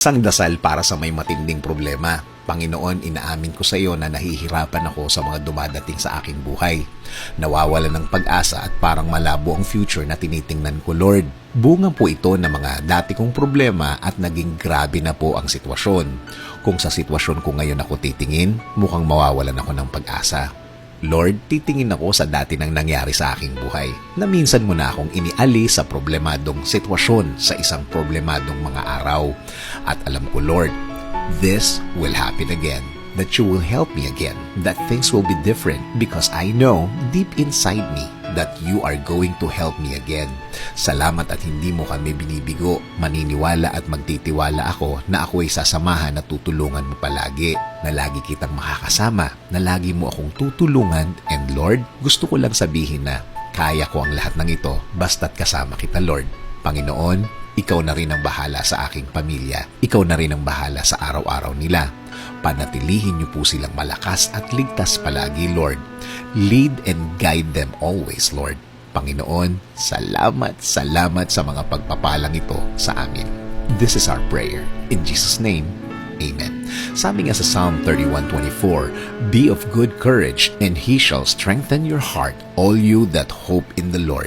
Isang dasal para sa may matinding problema. Panginoon, inaamin ko sa iyo na nahihirapan ako sa mga dumadating sa aking buhay. Nawawala ng pag-asa at parang malabo ang future na tinitingnan ko, Lord. Bunga po ito ng mga dati kong problema at naging grabe na po ang sitwasyon. Kung sa sitwasyon ko ngayon ako titingin, mukhang mawawalan ako ng pag-asa. Lord, titingin ako sa dati nang nangyari sa aking buhay na minsan mo na akong iniali sa problemadong sitwasyon sa isang problemadong mga araw. At alam ko, Lord, this will happen again, that you will help me again, that things will be different because I know deep inside me that you are going to help me again. Salamat at hindi mo kami binibigo. Maniniwala at magtitiwala ako na ako'y sasamahan at tutulungan mo palagi, na lagi kitang makakasama, na lagi mo akong tutulungan. And Lord, gusto ko lang sabihin na kaya ko ang lahat ng ito basta't kasama kita, Lord. Panginoon, ikaw na rin ang bahala sa aking pamilya. Ikaw na rin ang bahala sa araw-araw nila. Panatilihin niyo po silang malakas at ligtas palagi, Lord. Lead and guide them always, Lord. Panginoon, salamat sa mga pagpapalang ito sa amin. This is our prayer. In Jesus' name, Amen. Sabi nga sa Psalm 31:24, Be of good courage, and He shall strengthen your heart, all you that hope in the Lord.